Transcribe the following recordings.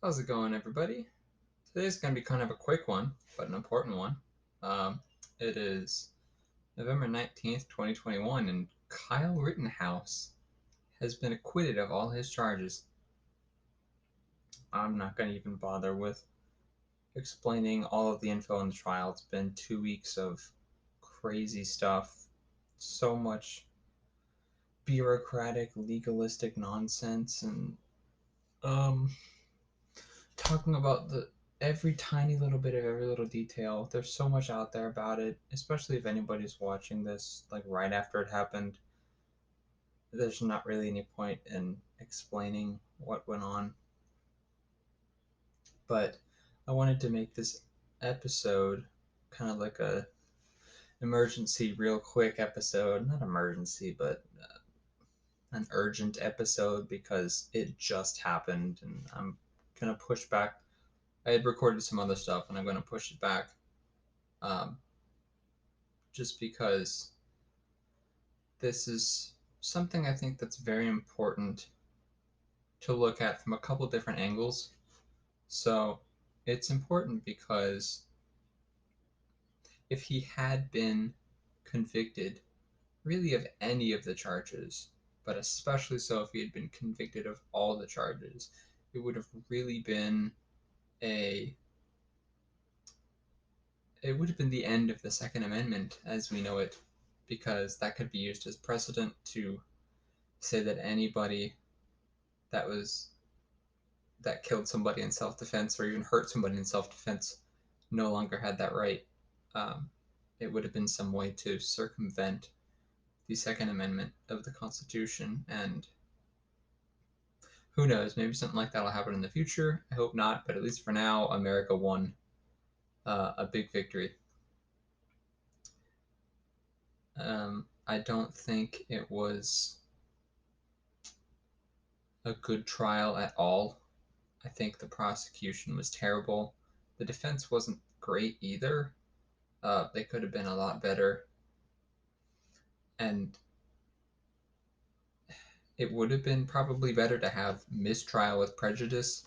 How's it going, everybody? Today's going to be kind of a quick one, but an important one. Um, it is November 19th, 2021, and Kyle Rittenhouse has been acquitted of all his charges. I'm not going to even bother with explaining all of the info in the trial. It's been 2 weeks of crazy stuff, so much bureaucratic, legalistic nonsense, and um, talking about the every tiny little bit of every little detail. There's so much out there about it, especially if anybody's watching this like right after it happened. There's not really any point in explaining what went on, but I wanted to make this episode kind of like a emergency real quick episode, not emergency, but an urgent episode because it just happened and I'm going to push back. I had recorded some other stuff and I'm going to push it back um, just because this is something I think that's very important to look at from a couple different angles. So it's important because if he had been convicted really of any of the charges, but especially so if he had been convicted of all the charges, it would have really been a it would have been the end of the Second Amendment as we know it, because that could be used as precedent to say that anybody that was that killed somebody in self defense or even hurt somebody in self defense no longer had that right. Um, it would have been some way to circumvent the Second Amendment of the Constitution. And who knows, maybe something like that will happen in the future. I hope not, but at least for now, America won a big victory. I don't think it was a good trial at all. I think the prosecution was terrible. The defense wasn't great either. They could have been a lot better. And it would have been probably better to have mistrial with prejudice,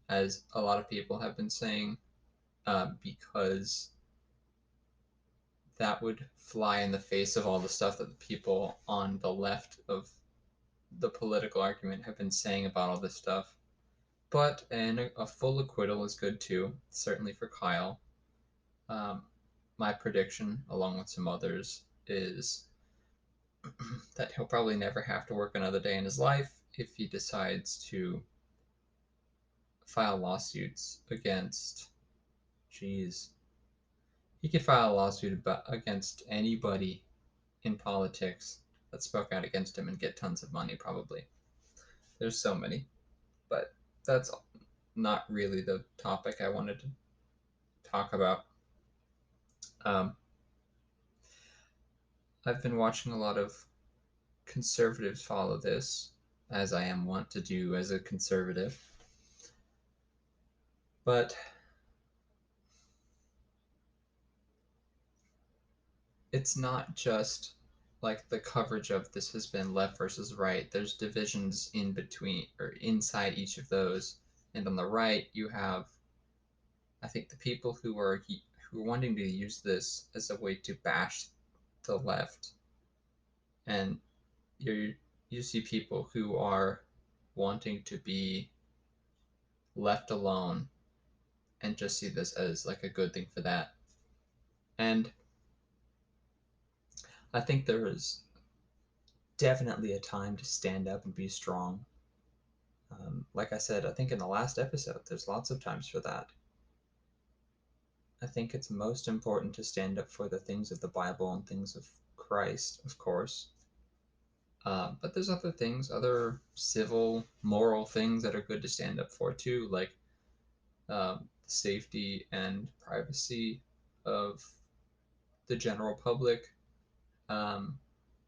as a lot of people have been saying, because that would fly in the face of all the stuff that the people on the left of the political argument have been saying about all this stuff. But a full acquittal is good too, certainly for Kyle. Um, my prediction, along with some others, is that he'll probably never have to work another day in his life if he decides to file lawsuits against, geez, he could file a lawsuit against anybody in politics that spoke out against him and get tons of money, probably. There's so many, but that's not really the topic I wanted to talk about. Um, I've been watching a lot of conservatives follow this, as I am wont to do as a conservative. But it's not just like the coverage of this has been left versus right. There's divisions in between or inside each of those. And on the right, you have, I think, the people who are wanting to use this as a way to bash the left, and you see people who are wanting to be left alone and just see this as like a good thing for that. And I think there is definitely a time to stand up and be strong. Like I said, I think in the last episode, there's lots of times for that. I think it's most important to stand up for the things of the Bible and things of Christ, of course. But there's other things, other civil, moral things that are good to stand up for too, like the safety and privacy of the general public, um,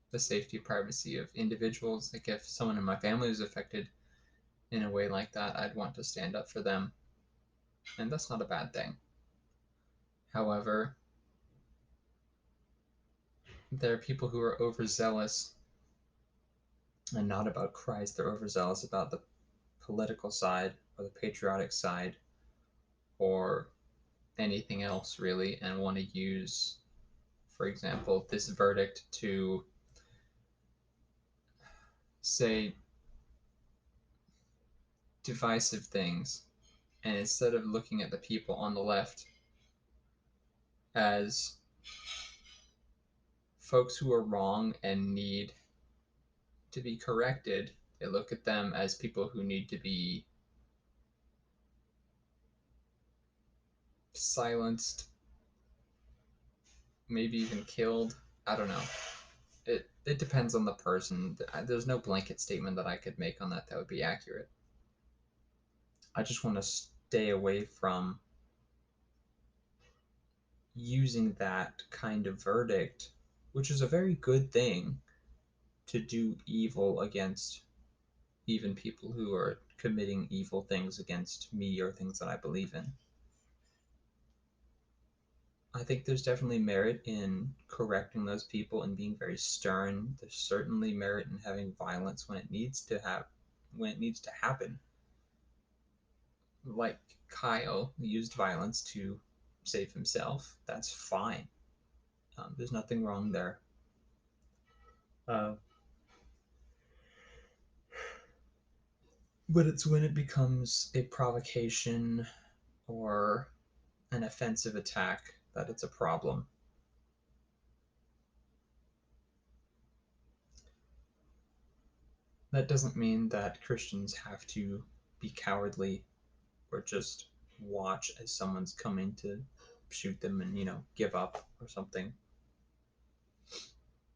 the safety and privacy of individuals. Like if someone in my family is affected in a way like that, I'd want to stand up for them, and that's not a bad thing. However, there are people who are overzealous and not about Christ. They're overzealous about the political side, or the patriotic side or anything else really, and want to use, for example, this verdict to say divisive things, and instead of looking at the people on the left as folks who are wrong and need to be corrected, they look at them as people who need to be silenced, maybe even killed. I don't know. It depends on the person. There's no blanket statement that I could make on that would be accurate. I just want to stay away from using that kind of verdict, which is a very good thing, to do evil against even people who are committing evil things against me or things that I believe in. I think there's definitely merit in correcting those people and being very stern. There's certainly merit in having violence when it needs to happen. Like Kyle used violence to save himself. That's fine. There's nothing wrong there. Uh, but it's when it becomes a provocation or an offensive attack that it's a problem. That doesn't mean that Christians have to be cowardly or just watch as someone's coming to shoot them and, give up or something.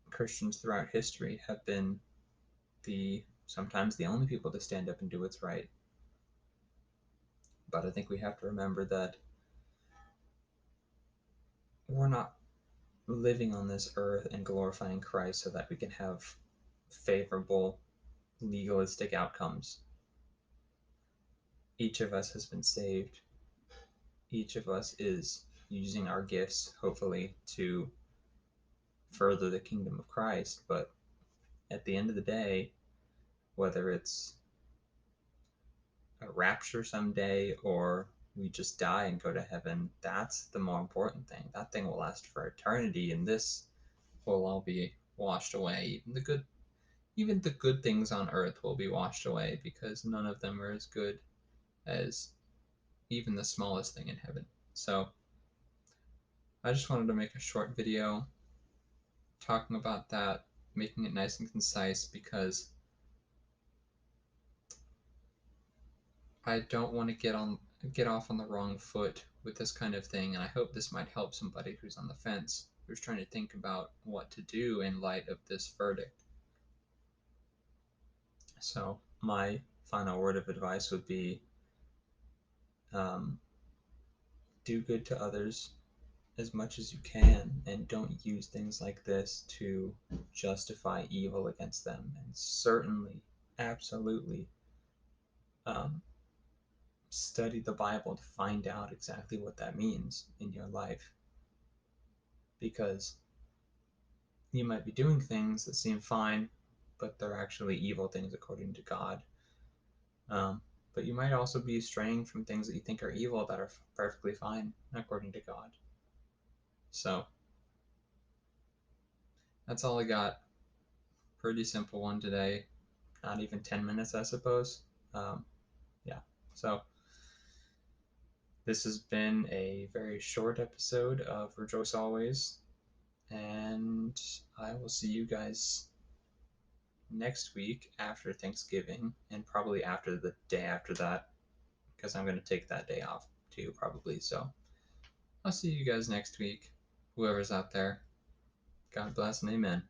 Christians throughout history have been sometimes the only people to stand up and do what's right. But I think we have to remember that we're not living on this earth and glorifying Christ so that we can have favorable legalistic outcomes. Each of us has been saved. Each of us is using our gifts, hopefully, to further the kingdom of Christ. But at the end of the day, whether it's a rapture someday or we just die and go to heaven, that's the more important thing. That thing will last for eternity, and this will all be washed away. Even the good things on earth will be washed away because none of them are as good as even the smallest thing in heaven. So I just wanted to make a short video talking about that, making it nice and concise because I don't want to get off on the wrong foot with this kind of thing, and I hope this might help somebody who's on the fence, who's trying to think about what to do in light of this verdict. So my final word of advice would be, um, do good to others as much as you can, and don't use things like this to justify evil against them. And certainly, absolutely, um, study the Bible to find out exactly what that means in your life, because you might be doing things that seem fine, but they're actually evil things according to God. But you might also be straying from things that you think are evil that are perfectly fine according to God. So that's all I got. Pretty simple one today. Not even 10 minutes, I suppose. Um, yeah. So this has been a very short episode of Rejoice Always. And I will see you guys next week after Thanksgiving, and probably after the day after that, because I'm going to take that day off too, probably. So I'll see you guys next week, whoever's out there. God bless and amen.